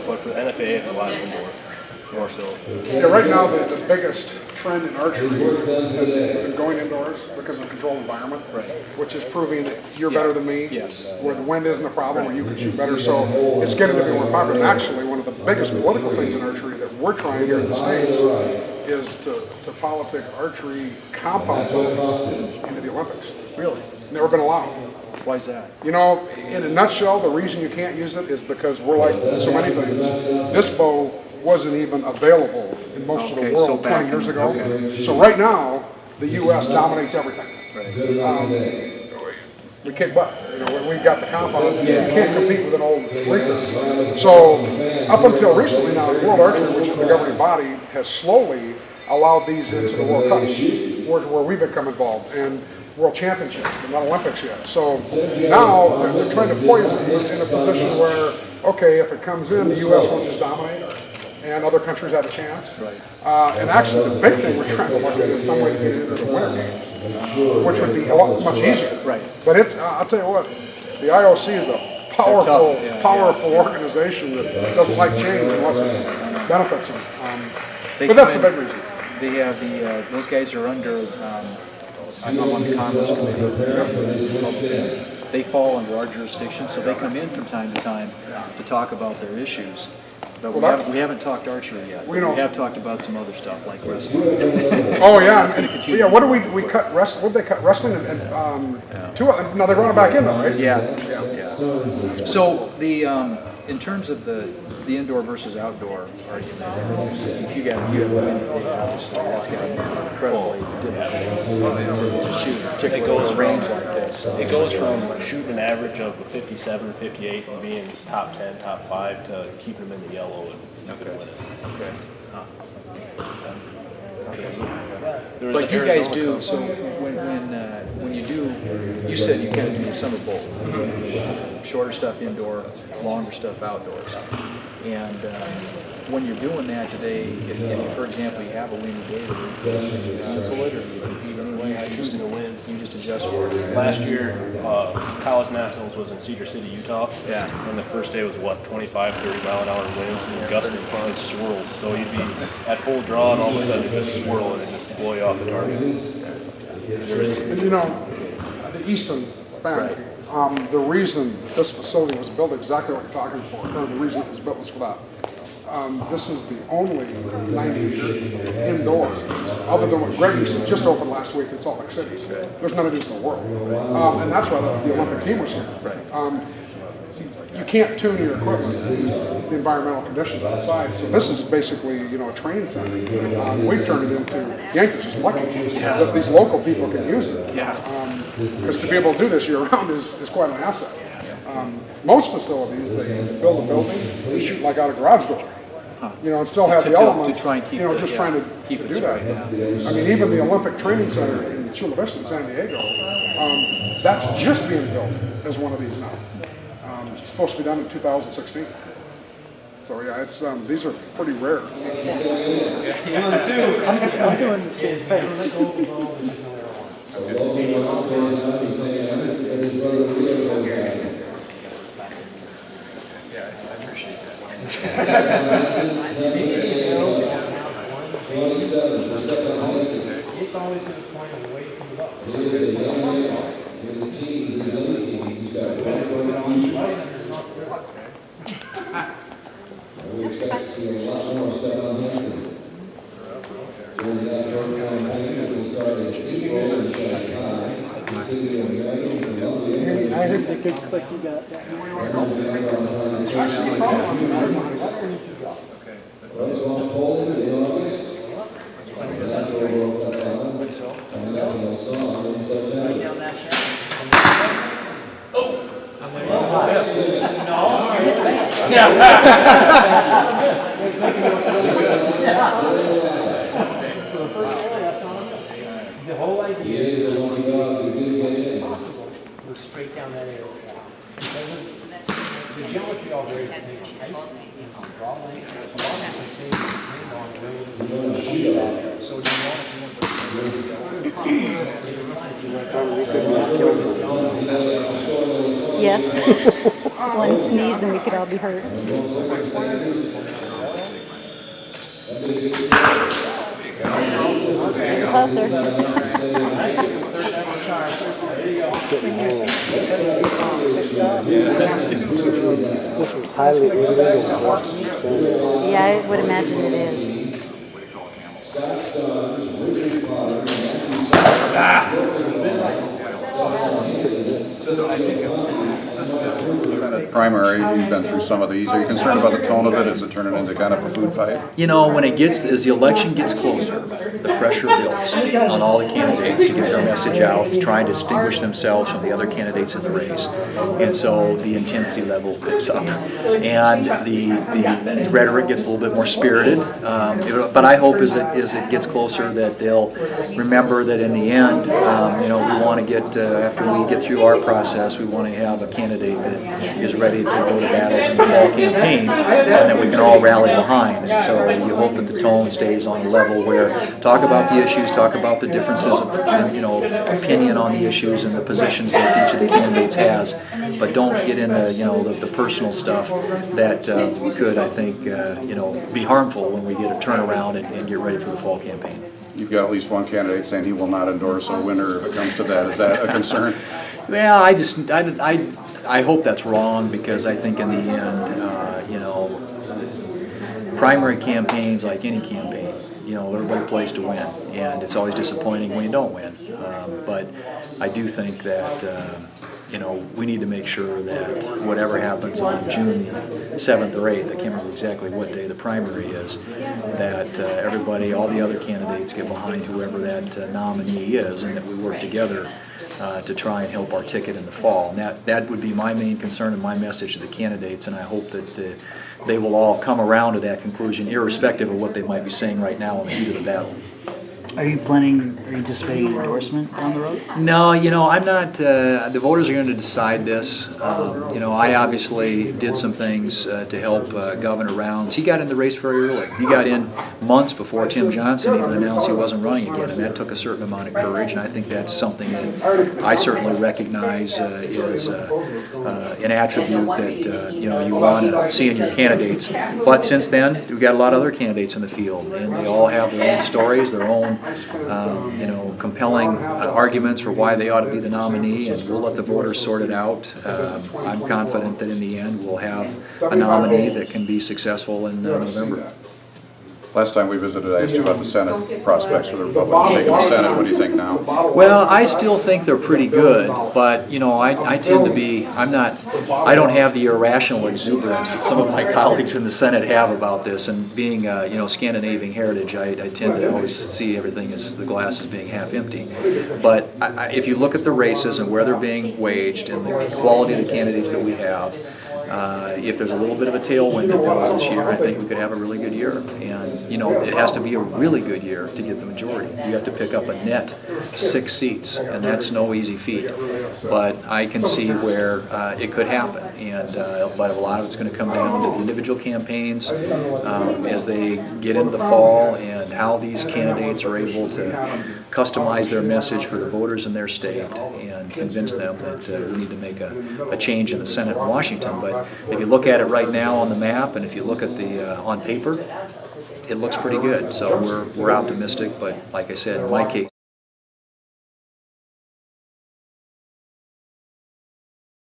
but for the NFAA, it's a lot indoor, more so. Yeah, right now the biggest trend in archery is going indoors because of controlled environment, Right. which is proving that you're better than me, Yes. where the wind isn't a problem, where you can shoot better. So it's getting to be more popular. And actually, one of the biggest political things in archery that we're trying here in the States is to politic archery compound buildings into the Olympics. Really? Never been allowed. Why is that? You know, in a nutshell, the reason you can't use it is because we're like so many things. This bow wasn't even available in most of the world so 20 years ago. okay. So right now, the U.S. dominates everything. Right. We kick butt. You know, we've got the compound. You can't compete with an old freaker. So up until recently now, the World Archery, which is the governing body, has slowly allowed these into the World Cups, where we've become involved, and World Championships, but not Olympics yet. So now they're trying to poison it in a position where, okay, if it comes in, the U.S. won't just dominate, and other countries have a chance. Right. And actually, the big thing we're trying to look at is some way to get into the Winter Games, which would be a lot much easier. Right. But it's, I'll tell you what, the IOC is a powerful, powerful organization that doesn't like change unless it benefits them. But that's the big reason. They have those guys are under. I'm on the Commerce Committee. They fall under our jurisdiction, so they come in from time to time to talk about their issues. But we haven't talked archery yet. We have talked about some other stuff like wrestling. Oh yeah, It's going to continue. yeah. What do we cut? What did they cut? Wrestling and two. No, they brought it back in though, right? Yeah. So in terms of the indoor versus outdoor argument, if you got wind, obviously that's got to be incredibly difficult to shoot, particularly at range like this. It goes from shooting an average of a 57 or 58 and being top 10, top 5 to keeping them in the yellow and you can win it. Okay. Like you guys do, so when you do, you said you kind of do some of both. Shorter stuff indoor, longer stuff outdoors. And when you're doing that today, if for example you have a windy day, do you cancel it or do you compete anyway? How do you just Shooting the winds. You just adjust for it. Last year, College Nationals was in Cedar City, Utah. Yeah. And the first day was what, 25, 30 mile an hour winds and gusting and swirls. So you'd be at full draw and all of a sudden it just swirl and it just blow you off the target. And you know, the Easton family. The reason this facility was built exactly what you're talking for, or the reason it was built was for that. This is the only 90-meter indoor, other than what Greg Easton just opened last week in Salt Lake City. There's none of these in the world. And that's why the Olympic team was here. You can't tune your equipment to the environmental conditions outside, so this is basically, you know, a training center. We've turned it into, Yankton's just lucky that these local people can use it. Because to be able to do this year-round is quite an asset. Most facilities, they build a building, they shoot like out a garage door. You know, and still have the elements, to try and keep you know, just trying to do that. I mean, even the Olympic Training Center in Chula Vista in San Diego, that's just being built as one of these now. It's supposed to be done in 2016. So yeah, it's these are pretty rare. I'm doing the same thing. It's always going to point away from the up. We expect to see a lot more stuff on Yankton. There's that road campaign will start in April and I heard the good click you got. It's on Poland in August. That's where we'll cut on. And that will song in September. The whole idea is was straight down that area. The geometry all very tight. Draw length, it's a lot of things depend on where so you want to Yes. One sneeze and we could all be hurt. Closer. This was highly illegal. Yeah, I would imagine it is. Primary, you've been through some of these. Are you concerned about the tone of it? Is it turning into kind of a food fight? You know, as the election gets closer, the pressure builds on all the candidates to get their message out, to try and distinguish themselves from the other candidates in the race. And so the intensity level picks up. And the rhetoric gets a little bit more spirited. But I hope as it gets closer that they'll remember that in the end, you know, we want to get, after we get through our process, we want to have a candidate that is ready to go to battle in the fall campaign and that we can all rally behind. And so you hope that the tone stays on a level where talk about the issues, talk about the differences of opinion on the issues and the positions that each of the candidates has, but don't get into the personal stuff that could, I think, be harmful when we get a turnaround and get ready for the fall campaign. You've got at least one candidate saying he will not endorse a winner if it comes to that. Is that a concern? Well, I hope that's wrong, because I think in the end, primary campaigns, like any campaign, everybody plays to win, and it's always disappointing when you don't win. But I do think that we need to make sure that whatever happens on June 7th or 8th, I can't remember exactly what day the primary is, that everybody, all the other candidates get behind whoever that nominee is, and that we work together to try and help our ticket in the fall. And that would be my main concern and my message to the candidates, and I hope that they will all come around to that conclusion, irrespective of what they might be saying right now in the heat of the battle. Are you anticipating an endorsement down the road? No, I'm not. The voters are going to decide this. I obviously did some things to help Governor Rounds. He got in the race very early. He got in months before Tim Johnson even announced he wasn't running again, and that took a certain amount of courage, and I think that's something that I certainly recognize is an attribute that you want to see in your candidates. But since then, we've got a lot of other candidates in the field, and they all have their own stories, their own compelling arguments for why they ought to be the nominee, and we'll let the voters sort it out. I'm confident that in the end we'll have a nominee that can be successful in November. Last time we visited, I asked you about the Senate prospects for the Republicans taking the Senate. What do you think now? Well, I still think they're pretty good, but I tend to be, I don't have the irrational exuberance that some of my colleagues in the Senate have about this, and being Scandinavian heritage, I tend to always see everything as the glass as being half empty. But if you look at the races and where they're being waged and the quality of the candidates that we have, if there's a little bit of a tailwind that goes this year, I think we could have a really good year. And, it has to be a really good year to get the majority. You have to pick up a net 6 seats, and that's no easy feat. But I can see where it could happen. And but a lot of it's going to come down to the individual campaigns as they get into the fall, and how these candidates are able to customize their message for the voters in their state and convince them that we need to make a change in the Senate in Washington. But if you look at it right now on the map, and if you look at the on paper, it looks pretty good. So we're optimistic, but like I said, in my case,